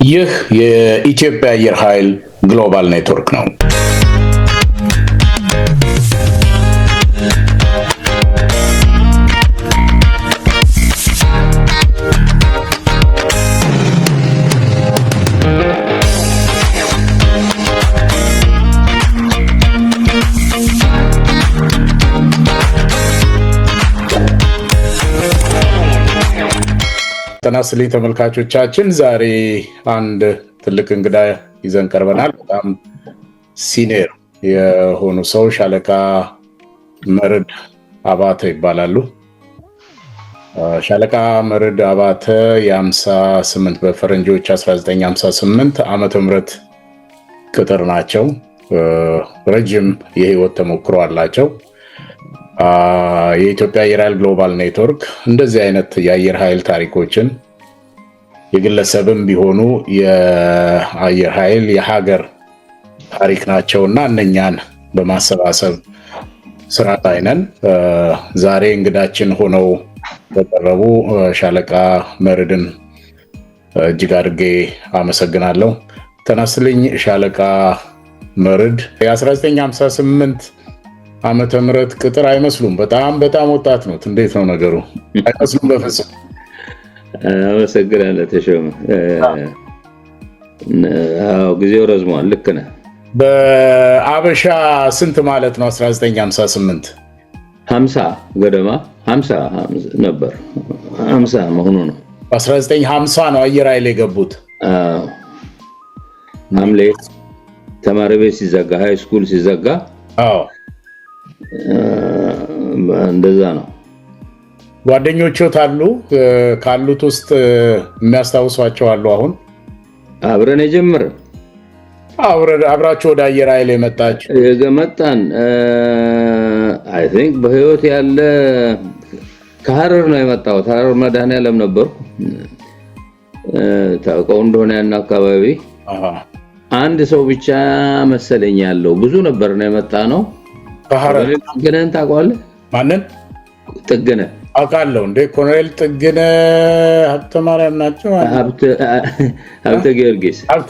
ይህ የኢትዮጵያ አየር ኃይል ግሎባል ኔትወርክ ነው። ጤና ይስጥልኝ ተመልካቾቻችን፣ ዛሬ አንድ ትልቅ እንግዳ ይዘን ቀርበናል። በጣም ሲኒየር የሆኑ ሰው ሻለቃ መርድ አባተ ይባላሉ። ሻለቃ መርድ አባተ የ58 በፈረንጆች 1958 ዓመተ ምህረት ቅጥር ናቸው። ረጅም የህይወት ተሞክሮ አላቸው። የኢትዮጵያ አየር ኃይል ግሎባል ኔትወርክ እንደዚህ አይነት የአየር ኃይል ታሪኮችን የግለሰብም ቢሆኑ የአየር ኃይል የሀገር ታሪክ ናቸውና እነኛን በማሰባሰብ ስራ ላይ ነን። ዛሬ እንግዳችን ሆነው በቀረቡ ሻለቃ መርድን እጅግ አድርጌ አመሰግናለሁ። ጤና ይስጥልኝ ሻለቃ መርድ። የ1958 ዓመተ ምህረት ቅጥር አይመስሉም። በጣም ወጣት ነው። እንዴት ነው ነገሩ? አይመስሉም በፍጹም። አመሰግናለሁ ተሾመ። ጊዜው ረዝሟል። ልክ ነህ። በአበሻ ስንት ማለት ነው? 1958 50 ገደማ 50 ነበር። 50 መሆኑ ነው። 1950 ነው አየር ኃይል የገቡት። ሐምሌ ተማሪ ቤት ሲዘጋ፣ ሃይ ስኩል ሲዘጋ እንደዛ ነው። ጓደኞቹት አሉ? ካሉት ውስጥ የሚያስታውሷቸው አሉ? አሁን አብረን የጀመርን አብራችሁ ወደ አየር ኃይል የመጣችሁ የመጣን አይ ቲንክ በህይወት ያለ ከሐረር ነው የመጣው። ሐረር መድኃኔዓለም ነበርኩ። ታውቀው እንደሆነ ያን አካባቢ አንድ ሰው ብቻ መሰለኝ ያለው። ብዙ ነበር ነው የመጣ ነው። ጥግነን ታውቀዋለህ? ማንን? ጥግነ አውቃለሁ። እንደ ኮሎኔል ጥግነ ሀብተ ማርያም ናቸው። ሀብተ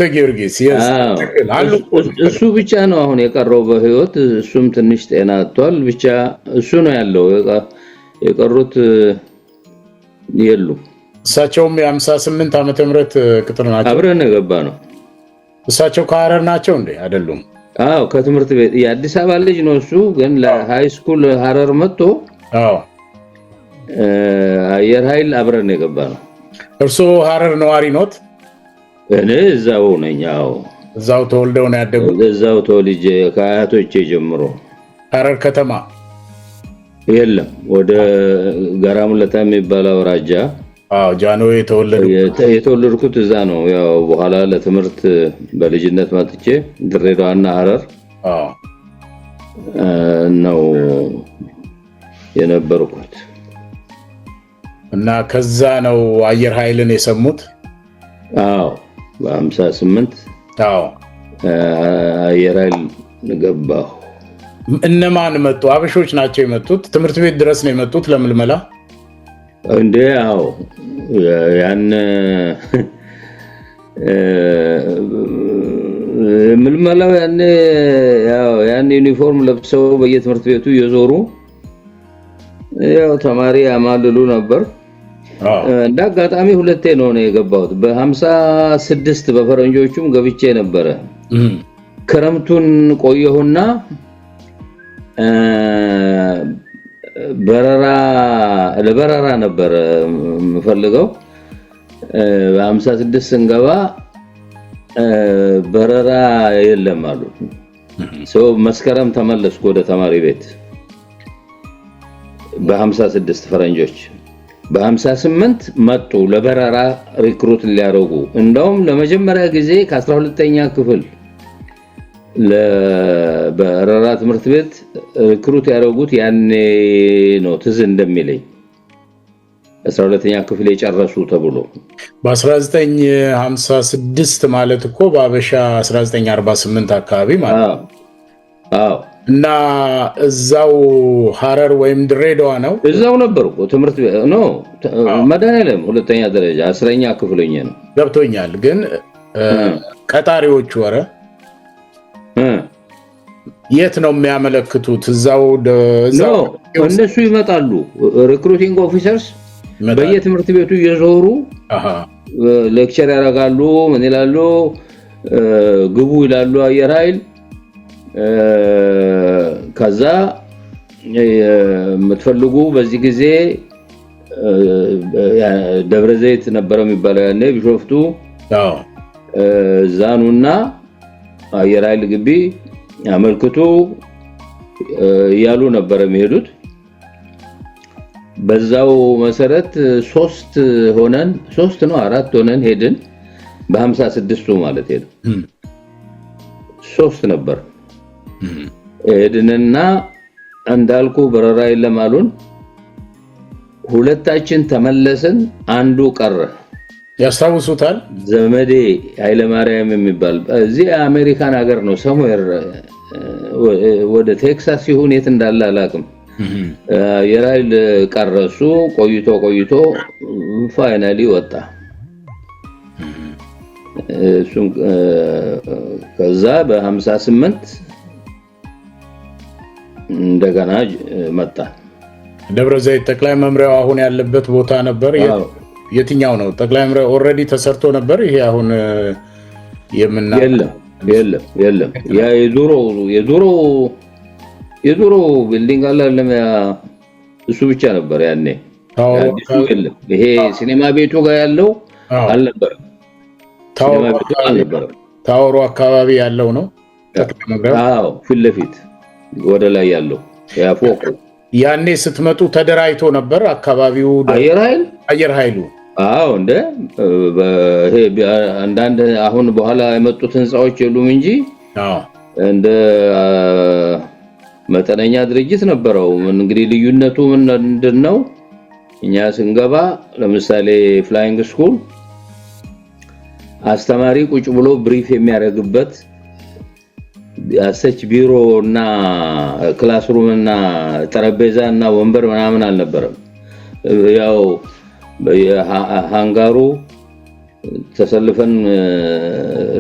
ጊዮርጊስ እሱ ብቻ ነው አሁን የቀረው በህይወት። እሱም ትንሽ ጤና አጥቷል። ብቻ እሱ ነው ያለው። የቀሩት የሉም። እሳቸውም የ58 ዓመተ ምህረት ቅጥር ናቸው። አብረን የገባ ነው። እሳቸው ከሐረር ናቸው እንዴ? አይደሉም? ከትምህርት ቤት የአዲስ አበባ ልጅ ነው እሱ። ግን ለሃይ ስኩል ሐረር መጥቶ አየር ኃይል አብረን የገባ ነው። እርሶ ሐረር ነዋሪ ኖት? እኔ እዛው ነኝ። እዛው ተወልደው ነው ያደጉት? እዛው ተወልጄ ከአያቶቼ ጀምሮ። ሐረር ከተማ የለም፣ ወደ ጋራሙለታ የሚባል አውራጃ ጃኖ የተወለድኩት እዛ ነው። ያው በኋላ ለትምህርት በልጅነት መጥቼ ድሬዳዋና ሐረር ነው የነበርኩት እና ከዛ ነው አየር ኃይልን የሰሙት? በ58 አየር ኃይል ገባሁ። እነማን መጡ? አበሾች ናቸው የመጡት? ትምህርት ቤት ድረስ ነው የመጡት ለምልመላ? እንዴ ያን ምልመላው ያን ዩኒፎርም ለብሰው በየትምህርት ቤቱ እየዞሩ ያው ተማሪ ያማልሉ ነበር። እንዳጋጣሚ ሁለቴ ነው የገባሁት። በ56 በፈረንጆቹም ገብቼ ነበረ። ክረምቱን ቆየሁና ለበረራ ነበር የምፈልገው። በ56 ስንገባ በረራ የለም አሉ። መስከረም ተመለስኩ ወደ ተማሪ ቤት በ56 ፈረንጆች። በ58 መጡ ለበረራ ሪክሩት ሊያደርጉ። እንደውም ለመጀመሪያ ጊዜ ከ12ኛ ክፍል ለበረራ ትምህርት ቤት ሪክሩት ያደረጉት ያኔ ነው ትዝ እንደሚለኝ። 12ኛ ክፍል የጨረሱ ተብሎ በ1956 ማለት እኮ በአበሻ 1948 አካባቢ ማለት ነው። እና እዛው ሐረር ወይም ድሬዳዋ ነው? እዛው ነበርኩ። ትምህርት ቤት ነው መድኃኔዓለም ሁለተኛ ደረጃ 10ኛ ክፍልኛ ነው። ገብቶኛል። ግን ቀጣሪዎቹ ወረ የት ነው የሚያመለክቱት? እዛው እነሱ ይመጣሉ። ሪክሩቲንግ ኦፊሰርስ በየትምህርት ቤቱ እየዞሩ ሌክቸር ያደርጋሉ። ምን ይላሉ? ግቡ ይላሉ አየር ኃይል። ከዛ የምትፈልጉ በዚህ ጊዜ ደብረ ዘይት ነበር የሚባለው ያኔ ቢሾፍቱ ዛኑና አየር ኃይል ግቢ አመልክቱ ያሉ ነበር የሚሄዱት። በዛው መሰረት 3 ነው 4 ሆነን ሄድን። በ56ቱ ማለት ሄዱ 3 ነበር ሄድንና እንዳልኩ በረራ የለም አሉን። ሁለታችን ተመለስን። አንዱ ቀረ። ያስታውሱታል? ዘመዴ ኃይለ ማርያም የሚባል እዚህ አሜሪካን ሀገር ነው somewhere ወደ ቴክሳስ ይሁን የት እንዳለ አላውቅም። የራይል ቀረሱ። ቆይቶ ፋይናሊ ወጣ። እሱም ከዛ በ58 እንደገና መጣ። ደብረ ዘይት ጠቅላይ መምሪያው አሁን ያለበት ቦታ ነበር። የትኛው ነው? ጠቅላይ መምሪያው ኦሬዲ ተሰርቶ ነበር። ይሄ አሁን የለም ያ የዱሮ ቢልዲንግ አለ እሱ ብቻ ነበር ያኔ። ይሄ ሲኔማ ቤቱ ጋር ያለው አልነበረም። ታወሩ አካባቢ ያለው ነው ጠቅላይ መምሪያው። ፊት ለፊት ወደ ላይ ያለው ያ ፎቅ። ያኔ ስትመጡ ተደራጅቶ ነበር አካባቢው አየር ኃይሉ። እንደ ይሄ አንዳንድ አሁን በኋላ የመጡት ህንጻዎች የሉም እንጂ እንደ መጠነኛ ድርጅት ነበረው። እንግዲህ ልዩነቱ ምንድነው? እኛ ስንገባ ለምሳሌ ፍላይንግ ስኩል አስተማሪ ቁጭ ብሎ ብሪፍ የሚያደርግበት አሰች ቢሮ እና ክላስሩም እና ጠረጴዛ እና ወንበር ምናምን አልነበረም። ያው በሃንጋሩ ተሰልፈን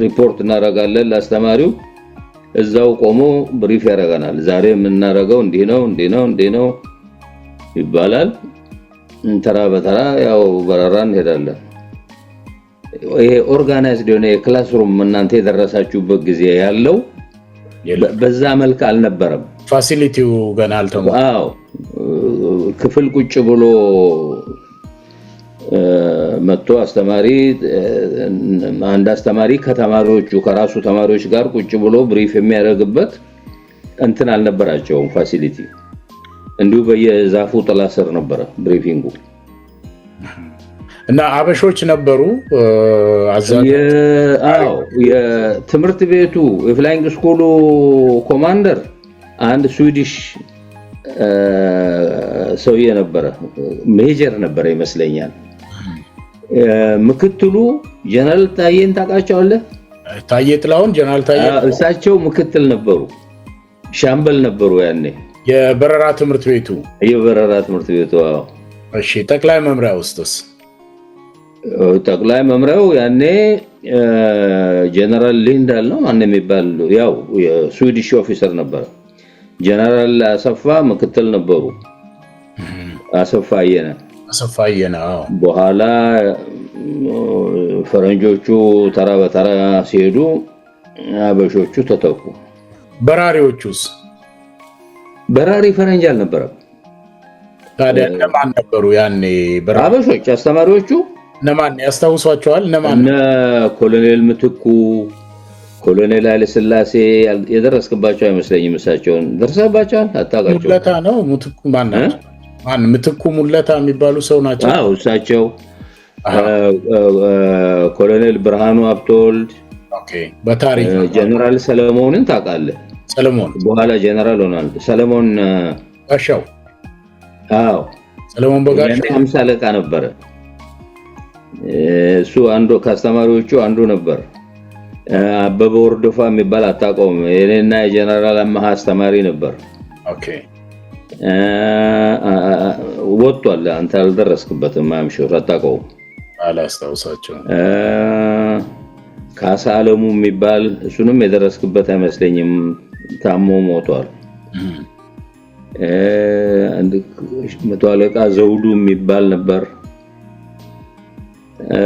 ሪፖርት እናደርጋለን ለአስተማሪው። እዛው ቆሞ ብሪፍ ያደርገናል። ዛሬ የምናደርገው እንዲህ ነው ይባላል። ተራ በተራ ያው በረራ እንሄዳለን። ይሄ ኦርጋናይዝድ የሆነ የክላስሩም እናንተ የደረሳችሁበት ጊዜ ያለው በዛ መልክ አልነበረም። ፋሲሊቲው ገና አልተሟላም። ክፍል ቁጭ ብሎ መጥቶ አንድ አስተማሪ ከተማሪዎቹ ከራሱ ተማሪዎች ጋር ቁጭ ብሎ ብሪፍ የሚያደርግበት እንትን አልነበራቸውም ፋሲሊቲ። እንዲሁ በየዛፉ ጥላ ስር ነበረ ብሪፊንጉ። እና አበሾች ነበሩ የትምህርት ቤቱ የፍላይንግ ስኩሉ ኮማንደር አንድ ስዊዲሽ ሰውዬ ነበረ። ሜጀር ነበረ ይመስለኛል። ምክትሉ ጀነራል ታዬን ታውቃቸዋለህ? ታዬ ጥላሁን ጀነራል ታዬ እሳቸው ምክትል ነበሩ። ሻምበል ነበሩ ያኔ የበረራ ትምህርት ቤቱ። እሺ ጠቅላይ መምሪያ ውስጥስ? ጠቅላይ መምሪያው ያኔ ጀነራል ሊንዳል ነው ማን የሚባል ያው የስዊዲሽ ኦፊሰር ነበር። ጀነራል አሰፋ ምክትል ነበሩ። አሰፋ አየነ በኋላ ፈረንጆቹ ተራ በተራ ሲሄዱ አበሾቹ ተተኩ። በራሪዎቹስ? በራሪ ፈረንጅ አልነበረም። ታዲያ ለማን ነበሩ ያኔ አበሾች አስተማሪዎቹ? ነማን ያስታውሷቸዋል? ነማን? ኮሎኔል ምትኩ፣ ኮሎኔል ኃይለ ሥላሴ የደረስክባቸው አይመስለኝም። እሳቸውን ደርሰባቸዋል? አታውቃቸውም? ሙለታ ነው ምትኩ ማን ምትኩ ሙለታ የሚባሉ ሰው ናቸው። እሳቸው ኮሎኔል ብርሃኑ አብቶልድ። በታሪክ ጀነራል ሰለሞንን ታውቃለህ? ሰለሞን በኋላ ጀነራል ሆኗል። ሰለሞን ጋሻው። ሰለሞን በጋሻው 50 አለቃ ነበረ። እሱ አንዱ ከአስተማሪዎቹ አንዱ ነበር። አበበ ወርዶፋ የሚባል አታውቀውም? የኔና የጀነራል አማሃ አስተማሪ ነበር። ወጥቷል። አንተ አልደረስክበትም። ማምሾር አታውቀውም? አላስታውሳቸውም። ካሳ አለሙ የሚባል እሱንም የደረስክበት አይመስለኝም ታሞ ሞቷል አንድ መቶ አለቃ ዘውዱ የሚባል ነበር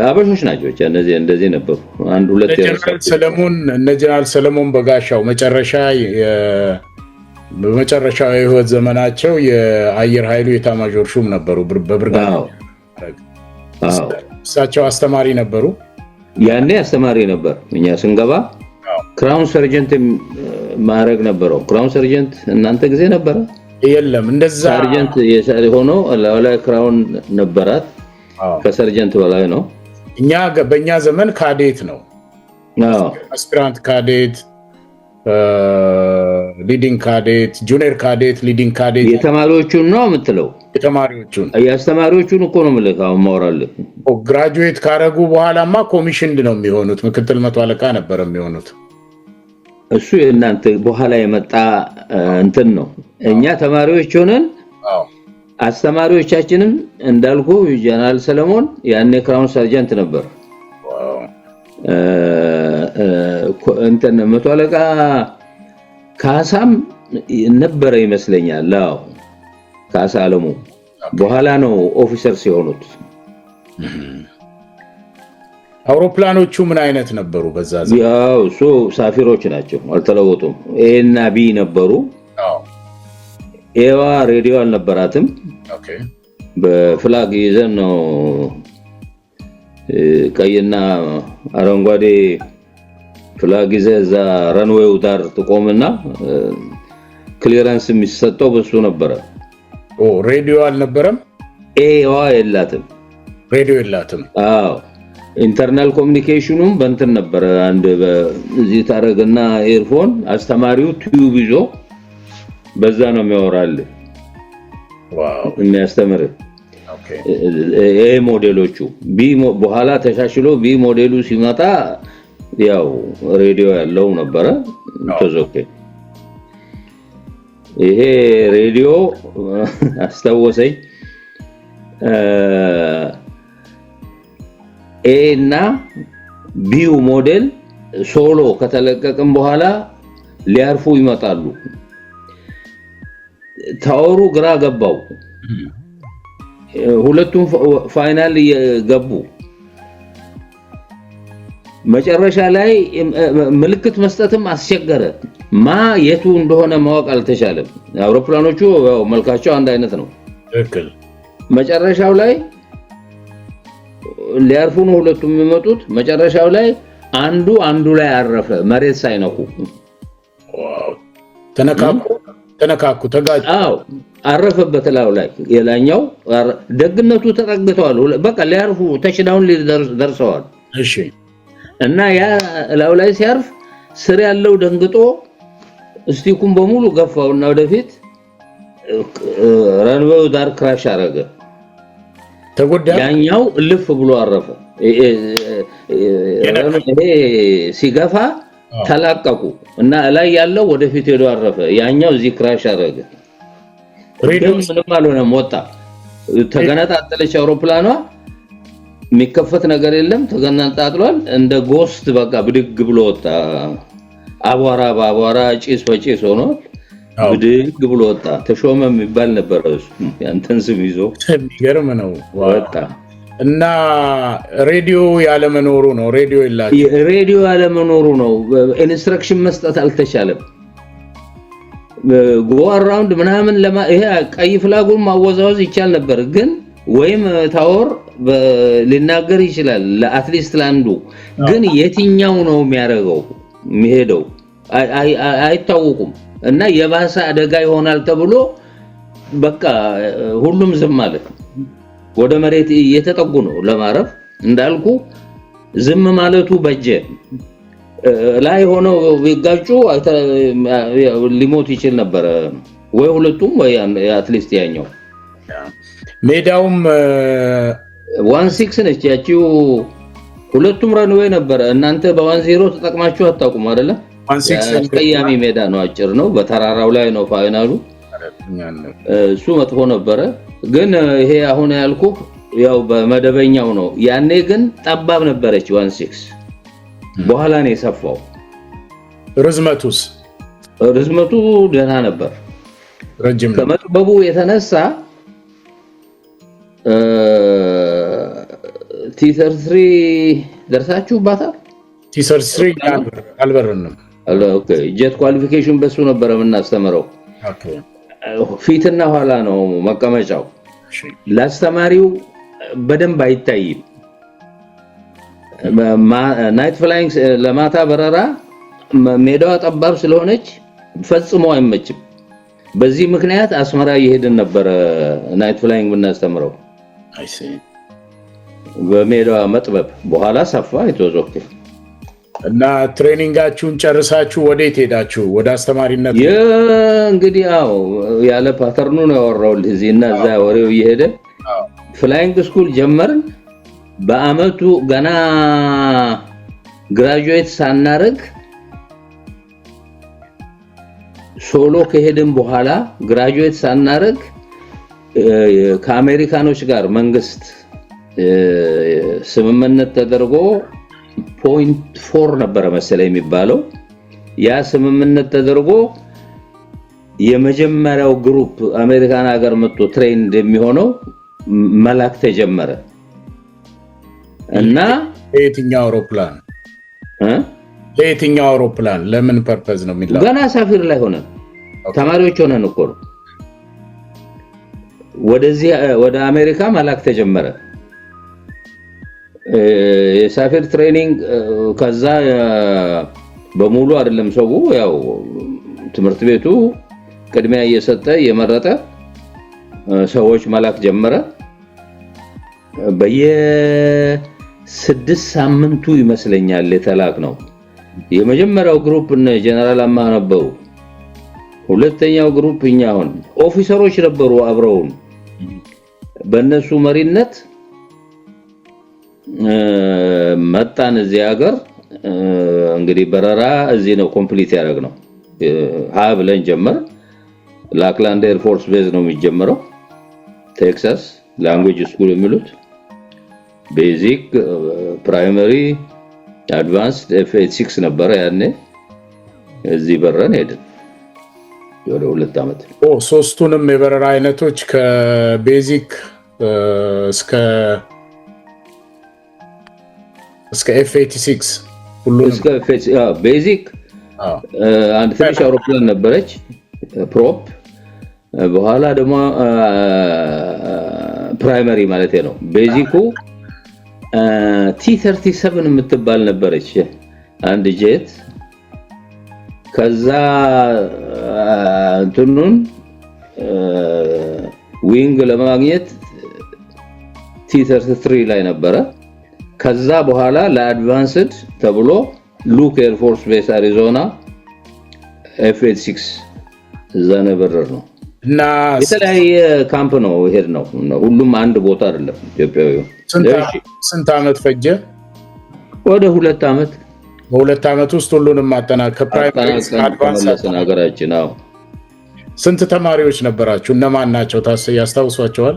አበሾች ናቸው እነዚህ እንደዚህ ነበሩ አንድ ሁለት ጀነራል ሰለሞን በጋሻው በመጨረሻው የህይወት ዘመናቸው የአየር ኃይሉ የታማዦር ሹም ነበሩ በብርጋዴ እሳቸው አስተማሪ ነበሩ ያኔ አስተማሪ ነበር እኛ ስንገባ ክራውን ሰርጀንት ማዕረግ ነበረው ክራውን ሰርጀንት እናንተ ጊዜ ነበረ የለም እንደዛ ሰርጀንት ሆኖ ላይ ክራውን ነበራት ከሰርጀንት በላይ ነው በእኛ ዘመን ካዴት ነው አስፒራንት ካዴት ሊዲንግ ካዴት ጁኒየር ካዴት ሊዲንግ ካዴት የተማሪዎቹን ነው የምትለው የአስተማሪዎቹን እኮ ነው የምልከው ማወራለህ ግራጁዌት ካረጉ በኋላማ ኮሚሽንድ ነው የሚሆኑት ምክትል መቶ አለቃ ነበር የሚሆኑት እሱ እናንተ በኋላ የመጣ እንትን ነው እኛ ተማሪዎች ሆነን አስተማሪዎቻችንም እንዳልኩ ጀነራል ሰለሞን ያኔ ክራውን ሰርጀንት ነበር እንትን መቶ አለቃ ካሳም ነበር ይመስለኛል አዎ ካሳ አለሙ በኋላ ነው ኦፊሰር ሲሆኑት አውሮፕላኖቹ ምን አይነት ነበሩ በዛ ዘመን ያው ሳፊሮች ናቸው አልተለወጡም ኤና ቢ ነበሩ ኤዋ ሬዲዮ አልነበራትም ኦኬ በፍላግ ይዘን ነው ቀይና አረንጓዴ ፍላግ ይዘዛ ረንዌው ዳር ተቆምና ክሊራንስ የሚሰጠው በሱ ነበር ሬዲዮ አልነበረም ኤዋ የላትም ሬዲዮ የላትም አዎ ኢንተርናል ኮሙኒኬሽኑም በእንትን ነበር አንድ በዚህ ታረግና ኤርፎን አስተማሪው ቲዩብ ይዞ በዛ ነው የሚያወራል ዋው የሚያስተምር ኦኬ ኤ ሞዴሎቹ ቢ በኋላ ተሻሽሎ ቢ ሞዴሉ ሲመጣ ያው ሬዲዮ ያለው ነበር ተዘከ ይሄ ሬዲዮ አስተወሰኝ ኤ እና ቢው ሞዴል ሶሎ ከተለቀቀም በኋላ ሊያርፉ ይመጣሉ ታወሩ ግራ ገባው ሁለቱም ፋይናል ገቡ መጨረሻ ላይ ምልክት መስጠትም አስቸገረ ማ የቱ እንደሆነ ማወቅ አልተቻለም አውሮፕላኖቹ መልካቸው አንድ አይነት ነው ትክክል መጨረሻው ላይ ሊያርፉ ነው ሁለቱም የሚመጡት መጨረሻው ላይ አንዱ ላይ አረፈ መሬት ሳይነኩ ዋው ተነካኩ ተጋጭ አው አረፈበት ላይ የላኛው ደግነቱ ተጠግተዋል በቃ ሊያርፉ ተሽዳውን ሊደርሰዋል እሺ እና ያ ላይ ሲያርፍ ስር ያለው ደንግጦ ስቲኩን በሙሉ ገፋውና ወደፊት ረንዌው ዳር ክራሽ አረገ ተጎዳ ያኛው ልፍ ብሎ አረፈ ሲገፋ ተላቀቁ እና ላይ ያለው ወደፊት ሄዶ አረፈ ያኛው እዚህ ክራሽ አረገ ሬዲዮ ምንም አልሆነም ወጣ ተገነጣጠለች አውሮፕላኗ የሚከፈት ነገር የለም ተገነጣጥሏል እንደ ጎስት በቃ ብድግ ብሎ ወጣ አቧራ ጭስ በጭስ ሆኖ ብድግ ብሎ ወጣ ተሾመ የሚባል ነበር እሱ ያንተን ስም ይዞ የሚገርም ነው ወጣ እና ሬዲዮ ያለመኖሩ ነው ሬዲዮ ያለመኖሩ ነው ኢንስትራክሽን መስጠት አልተቻለም ጎ አራውንድ ምናምን ይሄ ቀይ ፍላጉን ማወዛወዝ ይቻል ነበር ግን ወይም ታወር ሊናገር ይችላል ለአትሊስት ላንዱ ግን የትኛው ነው የሚያረጋው የሚሄደው አይታወቁም እና የባሰ አደጋ ይሆናል ተብሎ በቃ ሁሉም ዝም ማለት ወደ መሬት እየተጠጉ ነው ለማረፍ እንዳልኩ ዝም ማለቱ በጀ ላይ ሆነው ቢጋጩ ሊሞት ይችል ነበር ወይ ሁለቱም ወይ አትሊስት ያኛው ሜዳውም 16 ነች ያቺው ሁለቱም ረንዌይ ነበር እናንተ በ10 ተጠቅማችሁ አታውቁም አይደለ 16 ቀያሚ ሜዳ ነው አጭር ነው በተራራው ላይ ነው ፋይናሉ እሱ መጥፎ ነበር ግን ይሄ አሁን ያልኩ ያው በመደበኛው ነው ያኔ ግን ጠባብ ነበረች 16 በኋላ ነው የሰፋው። ርዝመቱ ደህና ነበር። ረጅም ከመጥበቡ የተነሳ ቲዘር 3 ደርሳችሁባታል? ቲዘር 3 አልበረንም። ኦኬ ጄት ኳሊፊኬሽን በሱ ነበር የምናስተምረው። ኦኬ ፊትና ኋላ ነው መቀመጫው። ለአስተማሪው በደንብ አይታይም። ናይት ፍላይንግ ለማታ በረራ ሜዳዋ ጠባብ ስለሆነች ፈጽሞ አይመችም። በዚህ ምክንያት አስመራ እየሄድን ነበር ናይት ፍላይንግ ብናስተምረው። በሜዳዋ መጥበብ በኋላ ሰፋ የተወዘከ እና ትሬኒንጋችሁን ጨርሳችሁ ወዴት ሄዳችሁ? ወደ አስተማሪነት? እንግዲህ ያለ ፓተርኑ ነው ያወራሁልህ። እዚህና እዛ ወሬው እየሄደ ፍላይንግ ስኩል ጀመርን። በአመቱ ገና ግራጁዌት ሳናረግ ሶሎ ከሄድን በኋላ ግራጁዌት ሳናረግ ከአሜሪካኖች ጋር መንግስት ስምምነት ተደርጎ 0.4 ነበር መሰለኝ የሚባለው። ያ ስምምነት ተደርጎ የመጀመሪያው ግሩፕ አሜሪካን ሀገር መጥቶ ትሬን እንደሚሆነው መላክ ተጀመረ እና የትኛው አውሮፕላን ለምን ፐርፐዝ ነው የሚላከው? ገና ሳፊር ላይ ሆነ ተማሪዎች ሆነን እኮ ነው ወደ አሜሪካ መላክ ተጀመረ። የሳፊር ትሬኒንግ ከዛ በሙሉ አይደለም ሰው ያው ትምህርት ቤቱ ቅድሚያ እየሰጠ የመረጠ ሰዎች መላክ ጀመረ። በየ6 ሳምንቱ ይመስለኛል የተላክ ነው። የመጀመሪያው ግሩፕ እነ ጀነራል አማ ነበሩ። ሁለተኛው ግሩፕ እኛ ሆን ኦፊሰሮች ነበሩ አብረውን። በእነሱ መሪነት መጣን እዚህ ሀገር። እንግዲህ በረራ እዚህ ነው ኮምፕሊት ያደረግነው። ብለን ጀመር። ላክላንድ ኤር ፎርስ ቤዝ ነው የሚጀምረው። ቴክሳስ ላንጉዌጅ ስኩል የሚሉት ቤዚክ፣ ፕራይመሪ፣ አድቫንስድ F86 ነበረ ያኔ። እዚህ በረን ሄድን ወደ 2 አመት። ሶስቱንም የበረራ አይነቶች ከቤዚክ እስከ F86 ሁሉንም እስከ ቤዚክ አንድ ትንሽ አውሮፕላን ነበረች ፕሮፕ። በኋላ ደግሞ ፕራይመሪ ማለት ነው። ቤዚኩ T37 የምትባል ነበረች አንድ ጄት። ከዛ እንትኑን ዊንግ ለማግኘት T33 ላይ ነበረ። ከዛ በኋላ ለአድቫንስድ ተብሎ ሉክ ኤር ፎርስ ቤዝ አሪዞና F86 እዛ ነበር ነው። እና የተለያየ ካምፕ ነው ሄድ ነው። ሁሉም አንድ ቦታ አይደለም። ኢትዮጵያው ስንት አመት ፈጀ? ወደ 2 አመት። በ2 አመት ውስጥ ሁሉንም ማጠናቀቅ ከፕራይመሪ እስከ አድቫንስ ሀገራችን። ስንት ተማሪዎች ነበራችሁ? እነማን ናቸው ያስታውሷቸዋል?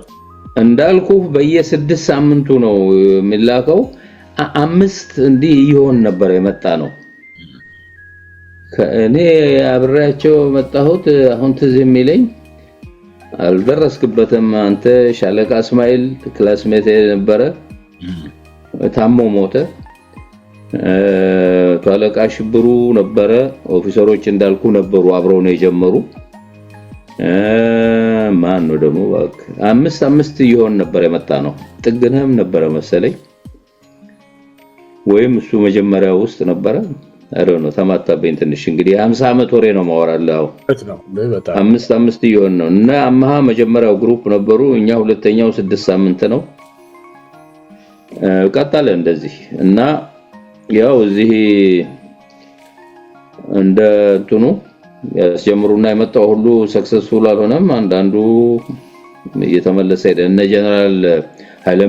እንዳልኩ በየ6 ሳምንቱ ነው የሚላከው። 5 እንዲህ ይሆን ነበር የመጣ ነው። ከእኔ አብሬያቸው መጣሁት። አሁን ትዝ የሚለኝ አልደረስክበትም አንተ። ሻለቃ እስማኤል ክላስሜት ነበረ፣ ታሞ ሞተ። ሻለቃ ሽብሩ ነበረ። ኦፊሰሮች እንዳልኩ ነበሩ አብረው ነው የጀመሩ። ማን ነው ደግሞ 5 ይሆን ነበር የመጣ ነው። ጥግነህም ነበረ መሰለኝ ወይም እሱ መጀመሪያው ውስጥ ነበረ። አይደው ተማታበኝ ትንሽ። እንግዲህ 50 አመት ወሬ ነው ማወራለው። 5 ይሆን ነው እና አማሃ መጀመሪያው ግሩፕ ነበሩ። እኛ ሁለተኛው 6 ሳምንት ነው። ቀጣለ እንደዚህ እና ያው እዚህ እንደ እንትኑ ያስጀምሩና የመጣው ሁሉ ሰክሰስፉል አልሆነም። አንዳንዱ እየተመለሰ ሄደ። እነ ጀነራል ኃይለ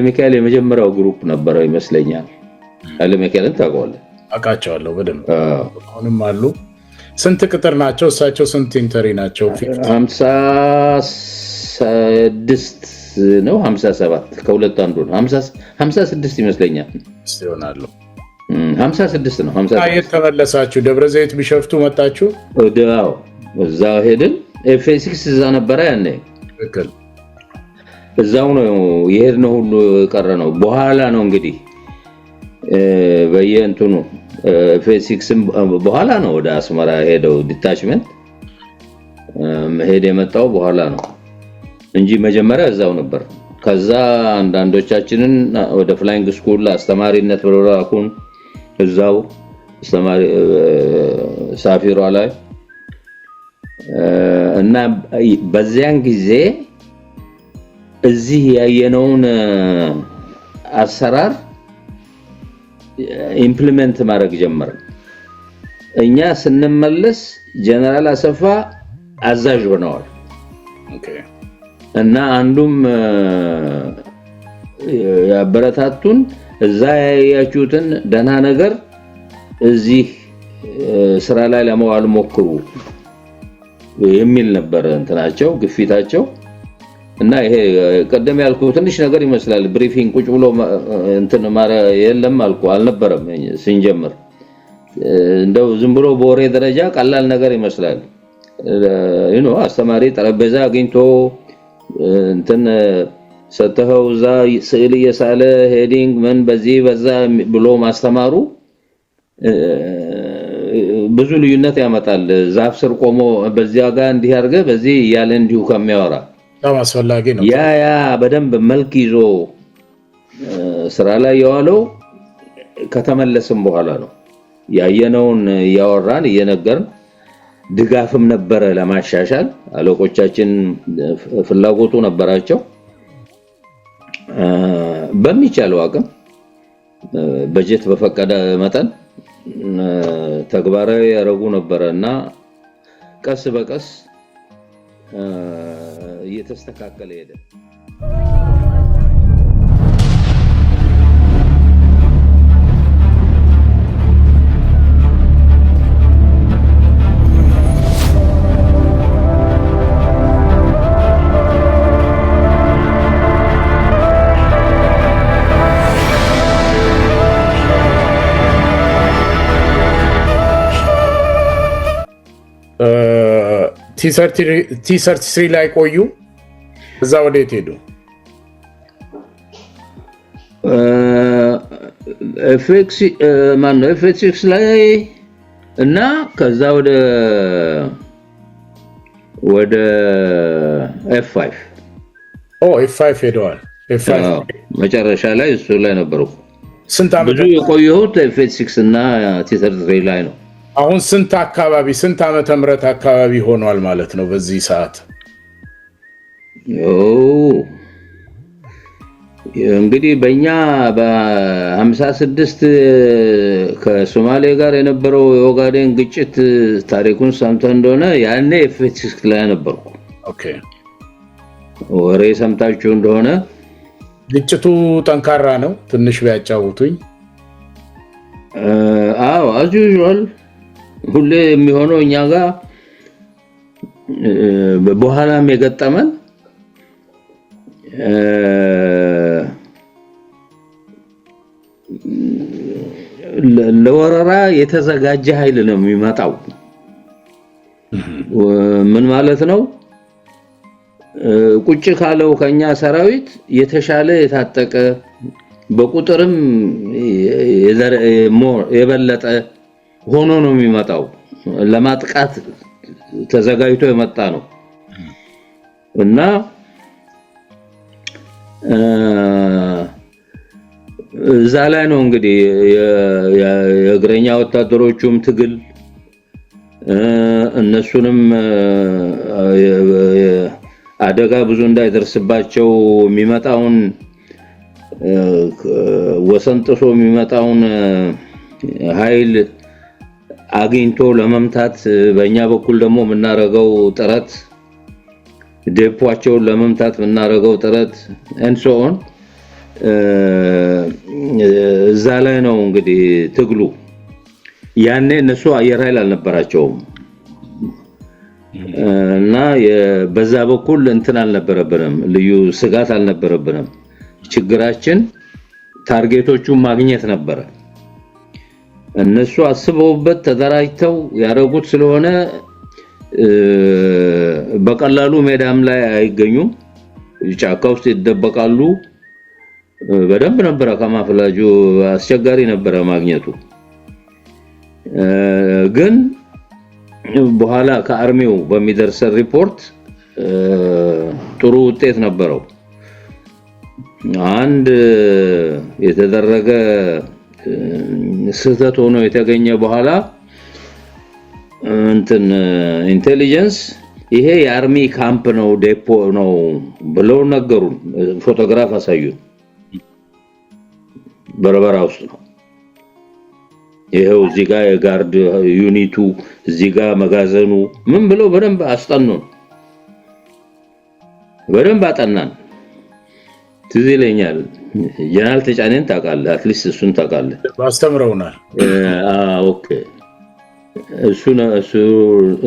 ሚካኤል የመጀመሪያው ግሩፕ ነበረ ይመስለኛል። ኃይለ ሚካኤልን ታውቀዋለህ? አውቃቸዋለሁ በደንብ። አሁንም አሉ። ስንት ቅጥር ናቸው እሳቸው? ስንት ኢንተሪ ናቸው? 56 ነው 57 ከሁለት አንዱ ነው። 56 ይመስለኛል ይሆናሉ። 56 ነው 56 አየት ተመለሳችሁ ደብረ ዘይት ቢሸፍቱ መጣችሁ ወዲያው እዛ ሄድን ኤፍ6 እዛ ነበር ያኔ ትክክል እዛው ነው የሄድነው ሁሉ ቀረ ነው በኋላ ነው እንግዲህ በየእንትኑ ኤፍ6 በኋላ ነው ወደ አስመራ ሄደው ዲታችመንት ሄደ የመጣው በኋላ ነው እንጂ መጀመሪያ እዛው ነበር ከዛ አንዳንዶቻችንን ወደ ፍላይንግ ስኩል አስተማሪነት ብሎራኩን እዛው አስተማሪ ሳፊሮ ላይ እና በዚያን ጊዜ እዚህ ያየነውን አሰራር ኢምፕሊመንት ማድረግ ጀመረ እኛ ስንመለስ ጀነራል አሰፋ አዛዥ ሆነዋል ኦኬ እና አንዱም ያበረታቱን እዛ ያያችሁትን ደህና ነገር እዚህ ስራ ላይ ለማዋል ሞክሩ የሚል ነበር እንትናቸው ግፊታቸው እና ይሄ ቀደም ያልኩት ትንሽ ነገር ይመስላል ብሪፊንግ ቁጭ ብሎ እንትን ማረ የለም አልኩ አልነበረም ሲንጀምር እንደው ዝም ብሎ በወሬ ደረጃ ቀላል ነገር ይመስላል አስተማሪ ጠረጴዛ አግኝቶ እንትን ሰተው ዛ ስዕል የሳለ ሄዲንግ ምን በዚህ በዛ ብሎ ማስተማሩ ብዙ ልዩነት ያመጣል ዛፍ ስር ቆሞ በዚያ ጋር እንዲህ አርገ በዚህ ያለ እንዲሁ ከሚያወራ በጣም አስፈላጊ ነው ያ በደንብ መልክ ይዞ ስራ ላይ ያዋለው ከተመለሰም በኋላ ነው ያየነውን ያወራን እየነገርን ድጋፍም ነበረ ለማሻሻል አለቆቻችን ፍላጎቱ ነበራቸው በሚቻለው አቅም በጀት በፈቀደ መጠን ተግባራዊ ያረጉ ነበርና ቀስ በቀስ እየተስተካከለ ሄደ T33 ላይ ቆዩ እዛ ወዴት ሄዱ ኤፍ6 ላይ እና ከዛ ወደ F5 F5 ሄደዋል F5 መጨረሻ ላይ እሱ ላይ ነበርኩ ስንት አመት ብዙ የቆየሁት ኤፍ6 እና T33 ላይ ነው አሁን ስንት ዓመተ ምህረት አካባቢ ሆኗል ማለት ነው በዚህ ሰዓት እንግዲህ በእኛ በ56 ከሶማሌ ጋር የነበረው የኦጋዴን ግጭት ታሪኩን ሰምተህ እንደሆነ ያኔ ኤፍ6 ላይ ነበርኩ ኦኬ ወሬ ሰምታችሁ እንደሆነ ግጭቱ ጠንካራ ነው ትንሽ ቢያጫውቱኝ as usual ሁሌ የሚሆነው እኛ ጋር በኋላም የገጠመን ለወረራ የተዘጋጀ ኃይል ነው የሚመጣው ምን ማለት ነው ቁጭ ካለው ከኛ ሰራዊት የተሻለ የታጠቀ በቁጥርም የበለጠ ሆኖ ነው የሚመጣው ለማጥቃት ተዘጋጅቶ የመጣ ነው እና እዛ ላይ ነው እንግዲህ የእግረኛ ወታደሮቹም ትግል እነሱንም አደጋ ብዙ እንዳይደርስባቸው የሚመጣውን ወሰንጥሶ የሚመጣውን ኃይል አግኝቶ ለመምታት በእኛ በኩል ደግሞ የምናረገው ጥረት ዴፖአቸውን ለመምታት የምናረገው ጥረት and so on እዛ ላይ ነው እንግዲህ ትግሉ ያኔ እነሱ አየር ኃይል አልነበራቸውም እና በዛ በኩል እንትን አልነበረብንም ልዩ ስጋት አልነበረብንም ችግራችን ታርጌቶቹን ማግኘት ነበር እነሱ አስበውበት ተደራጅተው ያረጉት ስለሆነ በቀላሉ ሜዳም ላይ አይገኙም ጫካ ውስጥ ይደበቃሉ በደንብ ነበር ከማፍላጁ አስቸጋሪ ነበር ማግኘቱ ግን በኋላ ከአርሚው በሚደርስ ሪፖርት ጥሩ ውጤት ነበረው አንድ የተደረገ ስህተት ሆኖ የተገኘ በኋላ እንትን ኢንቴሊጀንስ ይሄ የአርሚ ካምፕ ነው ዴፖ ነው ብለው ነገሩን ፎቶግራፍ አሳዩን በረበራ ውስጥ ነው ይሄው እዚህ ጋር የጋርድ ዩኒቱ እዚህ ጋር መጋዘኑ ምን ብለው በደንብ አስጠኑን በደንብ አጠናን ትዝ ይለኛል ጀነራል ተጫኔን ታውቃለህ አትሊስት እሱን ታውቃለህ አስተምረውናል ኦኬ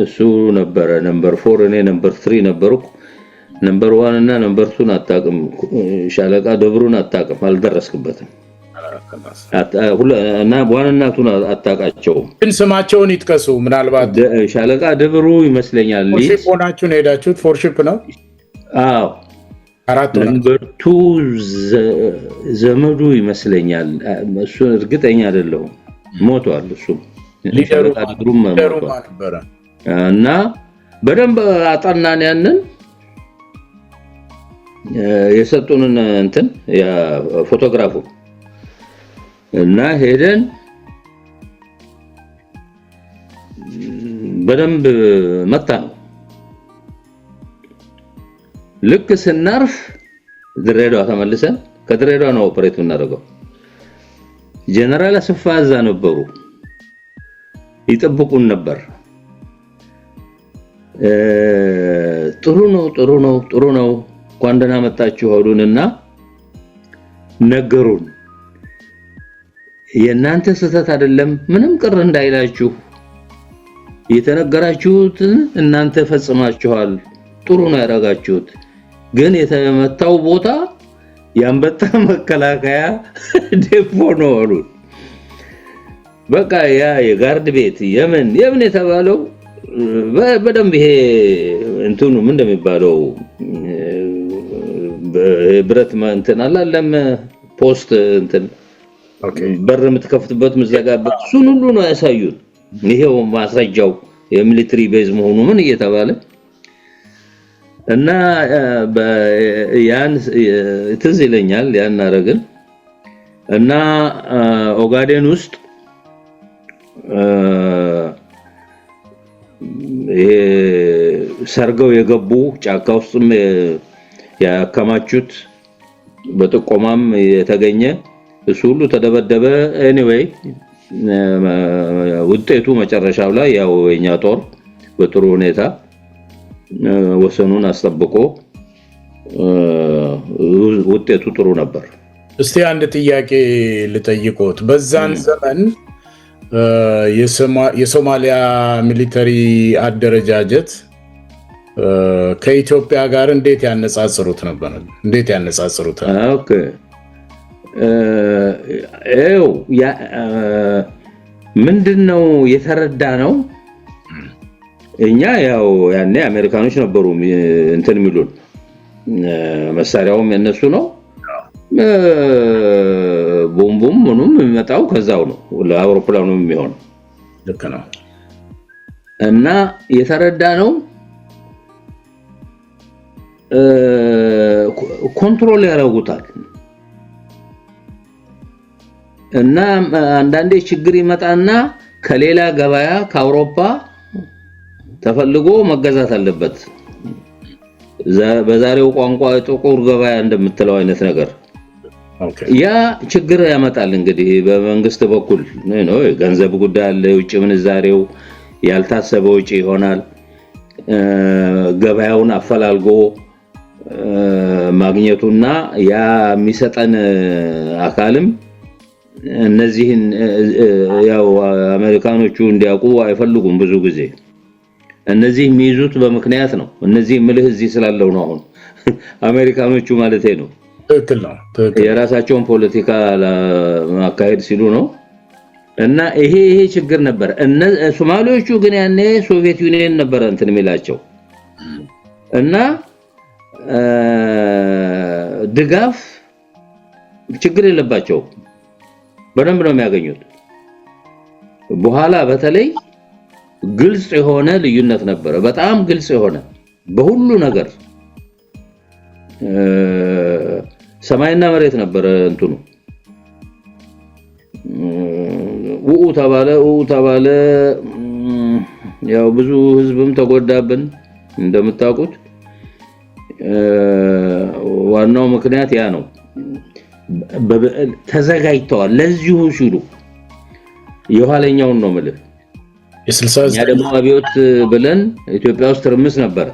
እሱ ነበር ነምበር 4 እኔ ነምበር 3 ነበርኩ ነምበር 1 እና ነምበር 2 አጣቀም ሻለቃ ደብሩን አጣቀም አልደረስክበትም እና ዋናቱን አጣቃቸው ግን ስማቸውን ይጥቀሱ ምናልባት ሻለቃ ደብሩ ይመስለኛል ፎርሺፕ ሆናችሁ ሄዳችሁት ፎርሺፕ ነው አዎ አራት ነምበር 2 ዘመዱ ይመስለኛል እሱ እርግጠኛ አይደለሁም ሞቷል እሱ ሊደሩ ነበር እና በደንብ አጣናን ያንን የሰጡንን እንትን ያ ፎቶግራፉ እና ሄደን በደንብ መጣ ነው ልክ ስናርፍ ድሬዳዋ ተመልሰን ከድሬዳዋ ነው ኦፕሬት እናደርገው ጀነራል አሰፋ እዛ ነበሩ ይጠብቁን ነበር ጥሩ ነው ቋንደና መጣችሁ አሉንና ነገሩን የናንተ ስህተት አይደለም ምንም ቅር እንዳይላችሁ የተነገራችሁት እናንተ ፈጽማችኋል ጥሩ ነው ያረጋችሁት ግን የተመታው ቦታ ያንበጣ መከላከያ ዴፖ ነው አሉ በቃ ያ የጋርድ ቤት የምን የተባለው በደንብ ይሄ እንትኑ ምን እንደሚባለው በብረት እንትን አላለም ፖስት እንትን በር የምትከፍትበት ምዘጋበት እሱን ሁሉ ነው ያሳዩን ይሄው ማስረጃው የሚሊተሪ ቤዝ መሆኑ ምን እየተባለ እና ያን ትዝ ይለኛል ያን አረግን እና ኦጋዴን ውስጥ ሰርገው የገቡ ጫካ ውስጥም ያከማቹት በጥቆማም የተገኘ እሱ ሁሉ ተደበደበ ኤኒዌይ ውጤቱ መጨረሻው ላይ ያው የኛ ጦር በጥሩ ሁኔታ ወሰኑን አስጠብቆ ውጤቱ ጥሩ ነበር እስቲ አንድ ጥያቄ ልጠይቆት በዛን ዘመን የሶማሊያ ሚሊተሪ አደረጃጀት ከኢትዮጵያ ጋር እንዴት ያነጻጽሩት ነበር ኦኬ ምንድነው የተረዳ ነው እኛ ያው ያኔ አሜሪካኖች ነበሩ እንትን ሚሉን መሳሪያውም የነሱ ነው ቦምቡም ምኑም የሚመጣው ከዛው ነው ለአውሮፕላኑ የሚሆን ልክ ነው እና የተረዳ ነው ኮንትሮል ያደርጉታል እና አንዳንዴ ችግር ይመጣና ከሌላ ገበያ ከአውሮፓ ተፈልጎ መገዛት አለበት በዛሬው ቋንቋ ጥቁር ገበያ እንደምትለው አይነት ነገር ያ ችግር ያመጣል እንግዲህ በመንግስት በኩል ነው ገንዘብ ጉዳይ አለ ውጭ ምንዛሬው ያልታሰበ ውጭ ይሆናል ገበያውን አፈላልጎ ማግኘቱና ያ የሚሰጠን አካልም እነዚህን ያው አሜሪካኖቹ እንዲያውቁ አይፈልጉም ብዙ ጊዜ እነዚህ የሚይዙት በመክንያት ነው እነዚህ ምልህ እዚህ ስላለው ነው አሁን አሜሪካኖቹ ማለቴ ነው ትክክል ነው የራሳቸውን ፖለቲካ ማካሄድ ሲሉ ነው እና ይሄ ችግር ነበር እና ሶማሌዎቹ ግን ያኔ ሶቪየት ዩኒየን ነበር እንትን የሚላቸው እና ድጋፍ ችግር የለባቸው በደንብ ነው የሚያገኙት በኋላ በተለይ ግልጽ የሆነ ልዩነት ነበር በጣም ግልጽ የሆነ በሁሉ ነገር ሰማይና መሬት ነበር እንትኑ ተባለ ያው ብዙ ህዝብም ተጎዳብን እንደምታውቁት ዋናው ምክንያት ያ ነው ተዘጋጅተዋል ለዚሁ ሲሉ የኋለኛውን ነው ማለት የ69 ያ ደግሞ አብዮት ብለን ኢትዮጵያ ውስጥ ትርምስ ነበር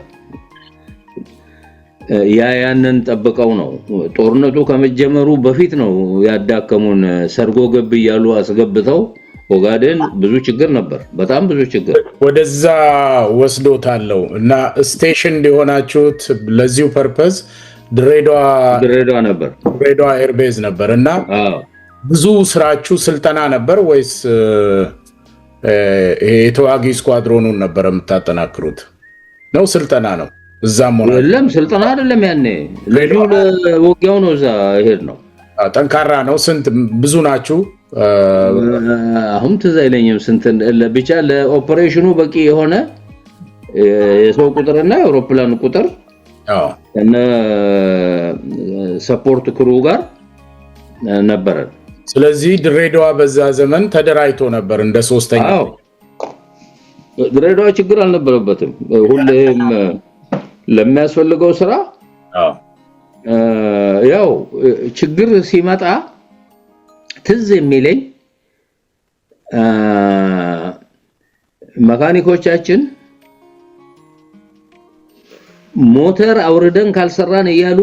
ያንን ጠብቀው ነው ጦርነቱ ከመጀመሩ በፊት ነው ያዳከሙን ሰርጎ ገብ ይያሉ አስገብተው ኦጋዴን ብዙ ችግር ነበር በጣም ብዙ ችግር ወደዛ ወስዶታለው እና ስቴሽን ሊሆናችሁት ለዚሁ ፐርፐዝ ድሬዳዋ ነበር ድሬዳዋ ኤርቤዝ ነበርና ብዙ ስራችሁ ስልጠና ነበር ወይስ የተዋጊ ስኳድሮኑን ነበር የምታጠናክሩት ነው ስልጠና ነው እዛም ሆነ የለም ስልጠና አይደለም ያኔ ለጁ ለወጊያው ነው እዛ ይሄድ ነው ጠንካራ ነው ስንት ብዙ ናችሁ አሁን ተዛይለኝም ስንት ብቻ ለኦፕሬሽኑ በቂ የሆነ የሰው ቁጥርና የአውሮፕላን ቁጥር እና ሰፖርት ክሩ ጋር ነበር ስለዚህ ድሬዳዋ በዛ ዘመን ተደራይቶ ነበር እንደ ሶስተኛ ድሬዳዋ ችግር አልነበረበትም ሁሌም ለሚያስፈልገው ስራ ያው ችግር ሲመጣ ትዝ የሚለኝ መካኒኮቻችን ሞተር አውርደን ካልሰራን እያሉ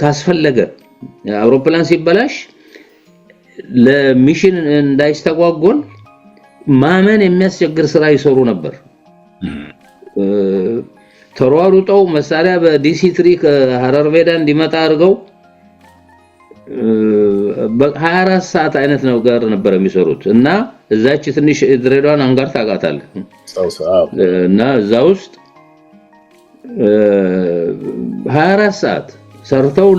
ካስፈለገ አውሮፕላን ሲበላሽ ለሚሽን እንዳይስተጓጎል ማመን የሚያስቸግር ስራ ይሰሩ ነበር ተሯሩጠው መሳሪያ በዲሲ3 ከሐረር ሜዳ እንዲመጣ አድርገው በ24 ሰዓት አይነት ነው ጋር ነበር የሚሰሩት እና እዛች ትንሽ ድሬዳዋን አንጋር ታቃታል እና እዛ ውስጥ 24 ሰዓት ሰርተው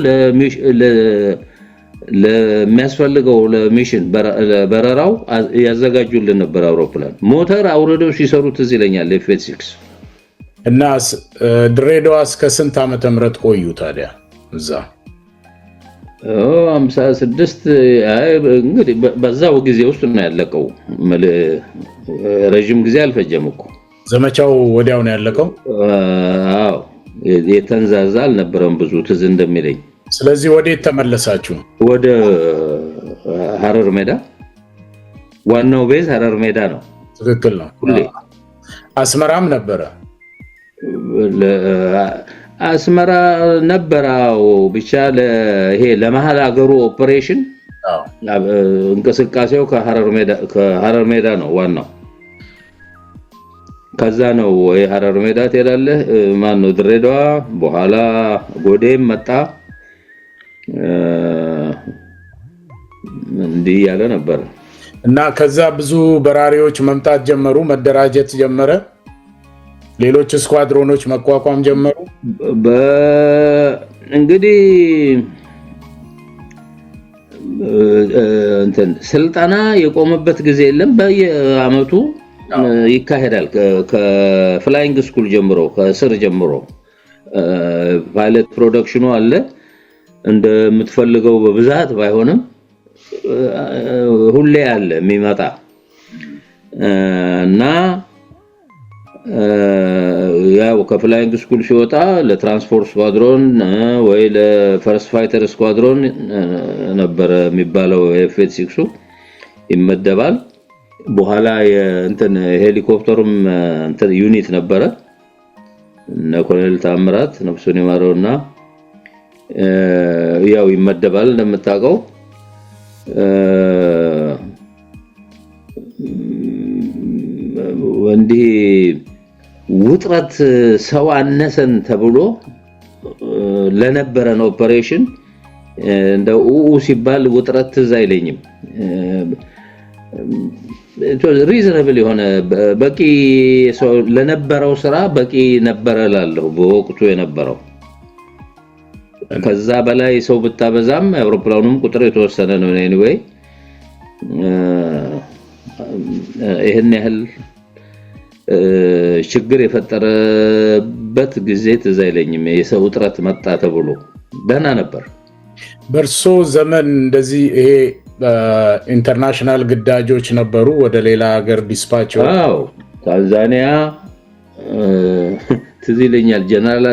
ለሚያስፈልገው ለሚሽን በረራው ያዘጋጁልን ነበር አውሮፕላን ሞተር አውርደው ሲሰሩት እዚህ ለኛል ኤፍ6 እና ድሬዳዋ እስከ ስንት ዓመተ ምህረት ቆዩ ታዲያ እዛ 56 እንግዲህ በዛው ጊዜ ውስጥ ነው ያለቀው ረጅም ጊዜ አልፈጀም እኮ ዘመቻው ወዲያው ነው ያለቀው አዎ የተንዛዛ አልነበረም ብዙ ትዝ እንደሚለኝ ስለዚህ ወዴት ተመለሳችሁ ወደ ሐረር ሜዳ ዋናው ቤዝ ሐረር ሜዳ ነው ትክክል ነው ሁሌ አስመራም ነበረ አስመራ ነበርው ብቻ ለይሄ ለማህል አገሩ ኦፕሬሽን እንቅስቃሴው ከሐረር ሜዳ ነው ዋናው ከዛ ነው የሐረር ሜዳ ትሄዳለህ ማን ነው ድሬዳዋ በኋላ ጎዴም መጣ እንዲህ ያለ ነበር እና ከዛ ብዙ በራሪዎች መምጣት ጀመሩ መደራጀት ጀመረ ሌሎች ስኳድሮኖች መቋቋም ጀመሩ እንግዲህ እንትን ስልጣና የቆመበት ጊዜ የለም በየአመቱ ይካሄዳል ከፍላይንግ ስኩል ጀምሮ ከስር ጀምሮ ፓይለት ፕሮዳክሽኑ አለ እንደምትፈልገው በብዛት ባይሆንም ሁሌ አለ የሚመጣ እና ያው ከፍላይንግ ስኩል ሲወጣ ለትራንስፖርት ስኳድሮን ወይ ለፈርስት ፋይተር ስኳድሮን ነበር የሚባለው ኤፍ6 ይመደባል በኋላ እንትን ሄሊኮፕተርም እንትን ዩኒት ነበረ እና ኮሎኔል ታምራት ነፍሱን ይማረውና ያው ይመደባል እንደምታውቀው ወንዲ ውጥረት ሰው አነሰን ተብሎ ለነበረን ኦፕሬሽን እንደው ሲባል ውጥረት ትዝ አይለኝም ሪዝነብል የሆነ በቂ ሰው ለነበረው ስራ በቂ ነበር እላለሁ በወቅቱ የነበረው ከዛ በላይ ሰው ብታበዛም አውሮፕላኑም ቁጥር የተወሰነ ነው anyway ይሄን ያህል ችግር የፈጠረበት ጊዜ ትዝ አይለኝም የሰው ጥረት መጣ ተብሎ ደህና ነበር በርሶ ዘመን እንደዚህ ይሄ ኢንተርናሽናል ግዳጆች ነበሩ ወደ ሌላ ሀገር ዲስፓች አዎ ታንዛኒያ ትዝ ይለኛል ጀነራል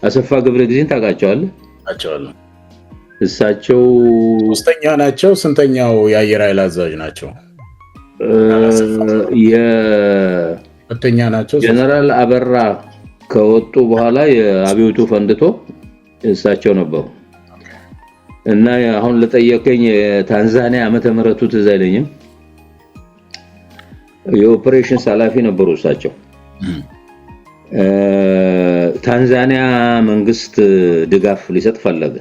አሰፋ ገብረ ጊዜን ታውቃቸዋለህ አጫዋለሁ እሳቸው ሶስተኛ ናቸው ስንተኛው የአየር ኃይል አዛዥ ናቸው ሁለተኛ ናቸው ጀነራል አበራ ከወጡ በኋላ የአብዮቱ ፈንድቶ እሳቸው ነበሩ እና አሁን ለጠየቀኝ ታንዛኒያ ዓመተ ምህረቱ ትዝ አይለኝም የኦፕሬሽን ኃላፊ ነበሩ እሳቸው ታንዛኒያ መንግስት ድጋፍ ሊሰጥ ፈለገ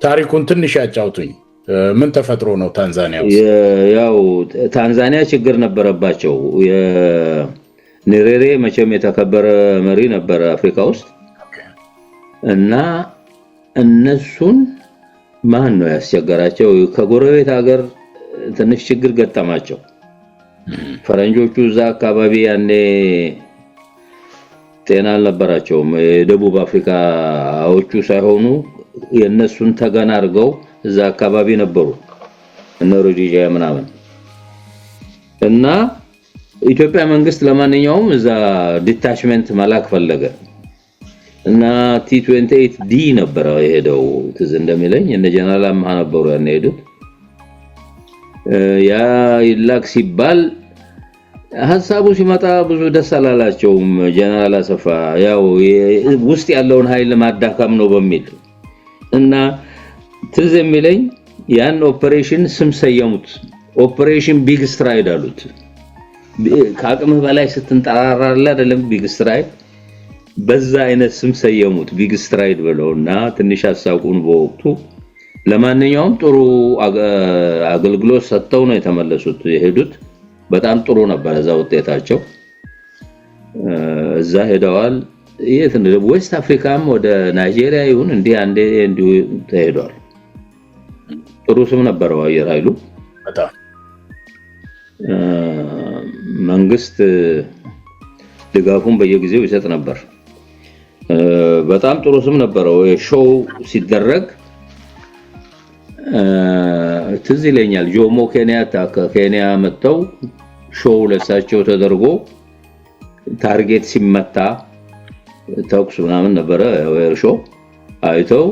ታሪኩን ትንሽ ያጫውቱኝ ምን ተፈጥሮ ነው ታንዛኒያ ያው ታንዛኒያ ችግር ነበረባቸው የኔሬሬ መቼም የተከበረ መሪ ነበር አፍሪካ ውስጥ እና እነሱን ማን ነው ያስቸገራቸው ከጎረቤት ሀገር ትንሽ ችግር ገጠማቸው ፈረንጆቹ እዛ አካባቢ ያኔ ጤና አልነበራቸውም የደቡብ አፍሪካዎቹ ሳይሆኑ የነሱን ተገና አድርገው እዛ አካባቢ ነበሩ እነ ሮዲጂያ ምናምን እና ኢትዮጵያ መንግስት ለማንኛውም እዛ ዲታችመንት መላክ ፈለገ እና T28D ነበር የሄደው ትዝ እንደሚለኝ እነ ጀነራል አምሃ ነበሩ ያኔ ሄዱት ያ ይላክ ሲባል ሐሳቡ ሲመጣ ብዙ ደስ አላላቸውም ጀነራል አሰፋ ያው ውስጥ ያለውን ኃይል ማዳከም ነው በሚል እና ትዝ የሚለኝ ያን ኦፕሬሽን ስም ሰየሙት ኦፕሬሽን ቢግ ስትራይድ አሉት ከአቅምህ በላይ ስትንጠራራለ አይደለም ቢግ ስትራይድ በዛ አይነት ስም ሰየሙት ቢግ ስትራይድ ብለውና ትንሽ አሳቁን በወቅቱ ለማንኛውም ጥሩ አገልግሎት ሰጥተው ነው የተመለሱት የሄዱት በጣም ጥሩ ነበር እዛ ውጤታቸው እዛ ሄደዋል የት ነው ዌስት አፍሪካም ወደ ናይጄሪያ ይሁን እንዲሁ ተሄዷል ጥሩ ስም ነበረው አየር ኃይሉ በጣም መንግስት ድጋፉን በየጊዜው ይሰጥ ነበር በጣም ጥሩ ስም ነበረው ሾው ሲደረግ ትዝ ይለኛል ጆሞ ኬንያታ ከኬንያ መጥተው ሾው ለሳቸው ተደርጎ ታርጌት ሲመታ ተኩስ ምናምን ነበረ ሾው አይተው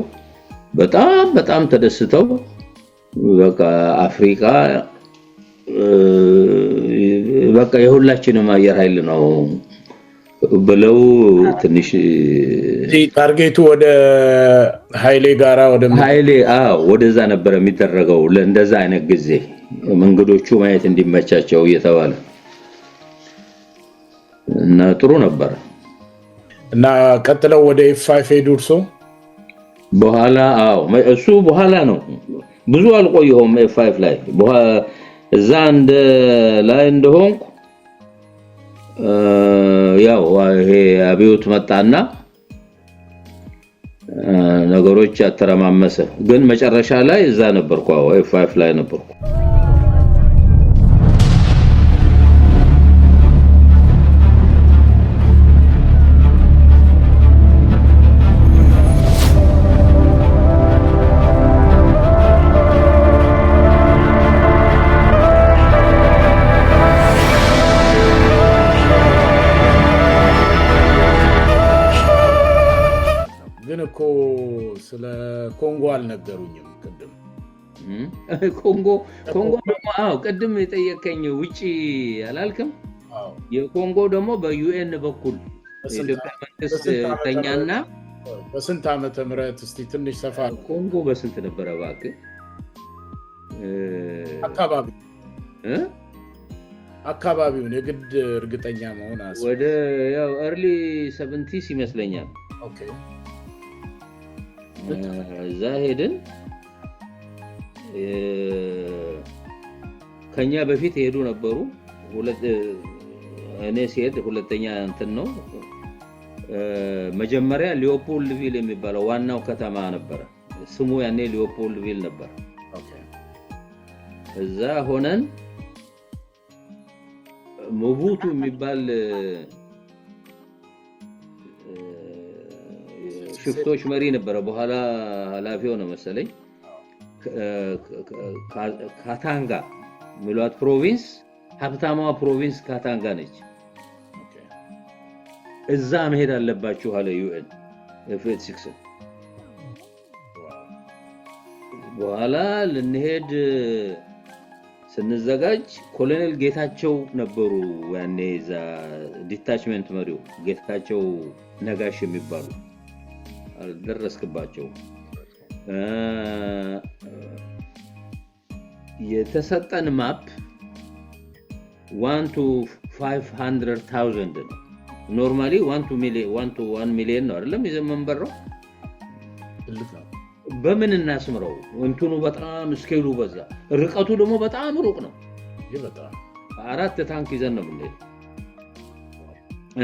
በጣም ተደስተው በቃ አፍሪካ በቃ የሁላችንም አየር ኃይል ነው ብለው ትንሽ ታርጌቱ ወደ ኃይሌ ጋራ ወደዛ ነበር የሚደረገው ለእንደዛ አይነት ጊዜ መንገዶቹ ማየት እንዲመቻቸው እየተባለ እና ጥሩ ነበር እና ቀጥለው ወደ F5 ሄዱርሶ በኋላ እሱ በኋላ ነው ብዙ አልቆየሁም F5 ላይ እዛ እንደ ላይ እንደሆንኩ ያው ይሄ አብዮት መጣና ነገሮች አተረማመሰ ግን መጨረሻ ላይ እዛ ነበርኩ F5 ላይ ነበርኩ ስለ ኮንጎ አልነገሩኝም ቅድም ኮንጎ ቅድም የጠየቀኝ ውጪ አላልከም የኮንጎ ደግሞ በዩኤን በኩል የኢትዮጵያ መንግስት ተኛና በስንት ዓመተ ምህረት እስቲ ትንሽ ሰፋ ኮንጎ በስንት ነበር እባክህ አካባቢውን የግድ እርግጠኛ መሆን ወደ ያው early 70s ይመስለኛል ኦኬ እዛ ሄድን ከኛ በፊት ሄዱ ነበሩ ሁለት እኔ ሲሄድ ሁለተኛ እንትን ነው መጀመሪያ ሊዮፖልድቪል የሚባለው ዋናው ከተማ ነበር ስሙ ያኔ ሊዮፖልድቪል ነበር እዛ ሆነን ሞቡቱ የሚባል ሽፍቶች መሪ ነበር በኋላ ኃላፊ ሆነ መሰለኝ ካታንጋ ሚሏት ፕሮቪንስ ሀብታማ ፕሮቪንስ ካታንጋ ነች እዛ መሄድ አለባችሁ አለ ዩኤን ኤፍ86 በኋላ ልንሄድ ስንዘጋጅ ኮሎኔል ጌታቸው ነበሩ ያኔ እዛ ዲታችመንት መሪው ጌታቸው ነጋሽ የሚባሉ አልደረስክባቸው የተሰጠን ማፕ 1 to 500,000 ነው ኖርማሊ 1 to 1 ሚሊዮን ነው አይደለም የዘመንበረው በምን እናስምረው እንትኑ በጣም ስኬሉ በዛ ርቀቱ ደግሞ በጣም ሩቅ ነው ይበጣም አራት ታንክ ይዘን ነው የምንሄድ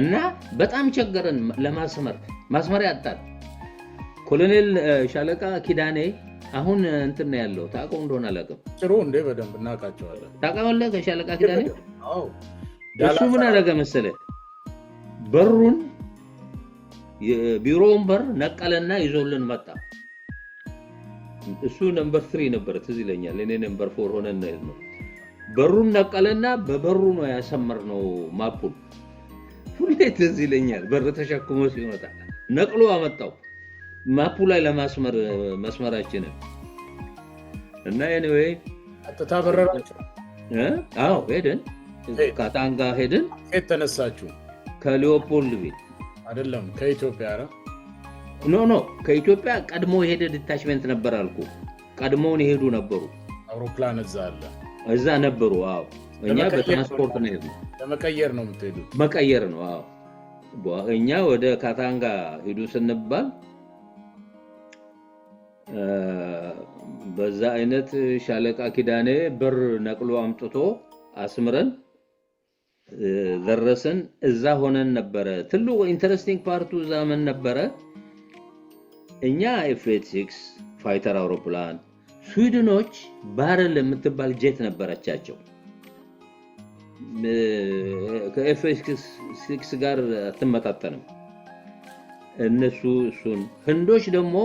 እና በጣም ቸገረን ለማስመር ያጣል ኮሎኔል ሻለቃ ኪዳኔ አሁን እንትን ነው ያለው ታውቀው እንደሆነ አላውቅም ጥሩ እንደ በደንብ እናቃቸዋለን ታውቀዋለህ ከሻለቃ ኪዳኔ አዎ እሱ ምን አደረገ መሰለ በሩን የቢሮውን በር ነቀለና ይዞልን መጣ እሱ ነምበር 3 ነበር ትዝ ይለኛል እኔ ነምበር 4 ሆነን ነው በሩን ነቀለና በበሩ ነው ያሰመርነው ማፑን ሁሌ ትዝ ይለኛል በር ተሸክሞ ሲመጣ ነቅሎ አመጣው ማፑ ላይ ለማስመር መስመራችንን እና anyway ተታበረራችሁ አዎ ሄደን ካታንጋ ሄደን ተነሳችሁ ከሊዮፖልድቪል አይደለም ከኢትዮጵያ አይደል ኖ ከኢትዮጵያ ቀድሞ ሄደ ዲታችመንት ነበር አልኩ ቀድሞውን ሄዱ ነበሩ አውሮፕላን እዛ ነበሩ አዎ እኛ በትራንስፖርት ነው ሄዱ ለመቀየር ነው የምትሄዱት መቀየር ነው አዎ እኛ ወደ ካታንጋ ሄዱ ስንባል በዛ አይነት ሻለቃ ኪዳኔ በር ነቅሎ አምጥቶ አስምረን ደረሰን እዛ ሆነን ነበር ትልቁ ኢንተረስቲንግ ፓርቱ ዛመን ነበር እኛ ኤፍ86 ፋይተር አውሮፕላን ስዊድኖች ባረል የምትባል ጄት ነበረቻቸው ከኤፍ86 ጋር አትመጣጠንም እነሱ እሱን ህንዶች ደግሞ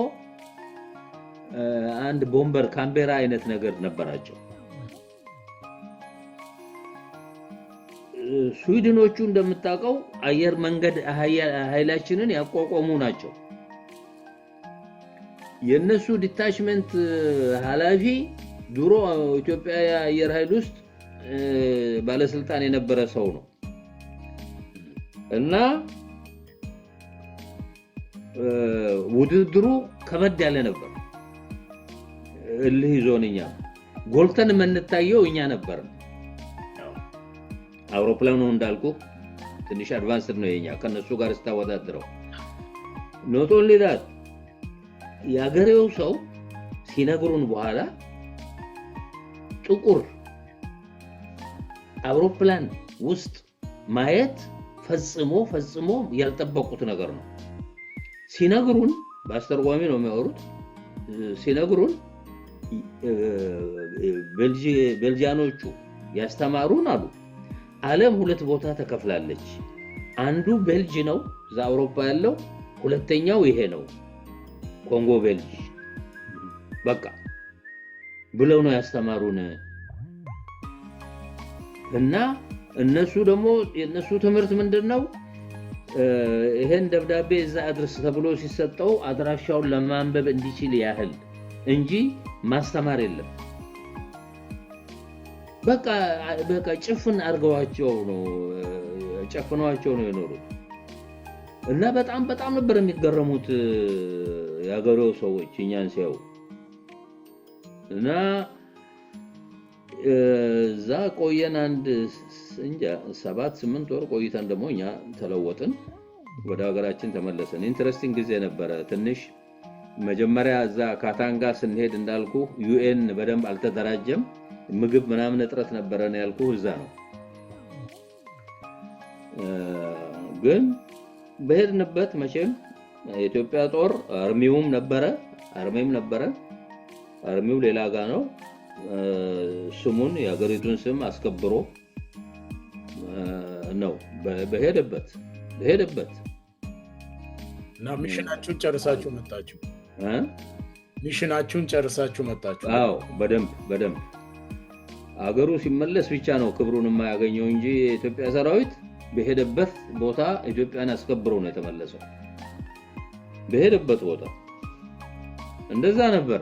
አንድ ቦምበር ካምቤራ አይነት ነገር ነበራቸው ስዊድኖቹ እንደምታውቀው አየር መንገድ ኃይላችንን ያቋቋሙ ናቸው የነሱ ዲታችመንት ኃላፊ ድሮ ኢትዮጵያ አየር ኃይል ውስጥ ባለስልጣን የነበረ ሰው ነው እና ውድድሩ ከበድ ያለ ነበር እልህ ይዞንኛ ጎልተን መንታየው እኛ ነበር አውሮፕላኑ እንዳልኩ ትንሽ አድቫንስድ ነው የኛ ከነሱ ጋር ስታወዳድረው not only that ያገሬው ሰው ሲነግሩን በኋላ ጥቁር አውሮፕላን ውስጥ ማየት ፈጽሞ ያልጠበቁት ነገር ነው ሲነግሩን በአስተርጓሚ ነው የሚያወሩት ሲነግሩን ቤልጂያኖቹ ያስተማሩን አሉ ዓለም ሁለት ቦታ ተከፍላለች አንዱ ቤልጅ ነው እዛ አውሮፓ ያለው ሁለተኛው ይሄ ነው ኮንጎ ቤልጅ በቃ ብለው ነው ያስተማሩን እና እነሱ ደግሞ የነሱ ትምህርት ምንድነው ይሄን ደብዳቤ እዛ አድርስ ተብሎ ሲሰጠው አድራሻውን ለማንበብ እንዲችል ያህል እንጂ ማስተማር የለም በቃ ጭፍን አርገዋቸው ነው ጨፍኗቸው ነው የኖሩት እና በጣም ነበር የሚገረሙት ያገሬው ሰዎች እኛን ሲያዩ እና እዛ ቆየን አንድ እንጃ 7-8 ወር ቆይተን ደግሞ እኛ ተለወጥን ወደ ሀገራችን ተመለሰን ኢንተረስቲንግ ጊዜ ነበረ ትንሽ መጀመሪያ እዛ ካታንጋ ስንሄድ እንዳልኩ ዩኤን በደንብ አልተደራጀም ምግብ ምናምን እጥረት ነበረን ያልኩህ እዛ ነው ግን በሄድንበት መቼም የኢትዮጵያ ጦር አርሚውም ነበረ አርሚው ሌላ ጋር ነው ስሙን የሀገሪቱን ስም አስከብሮ ነው በሄደበት እና ሚሽናችሁን ጨርሳችሁ መጣችሁ አዎ በደንብ አገሩ ሲመለስ ብቻ ነው ክብሩን የማያገኘው እንጂ የኢትዮጵያ ሰራዊት በሄደበት ቦታ ኢትዮጵያን አስከብሮ ነው የተመለሰው በሄደበት ቦታ እንደዛ ነበር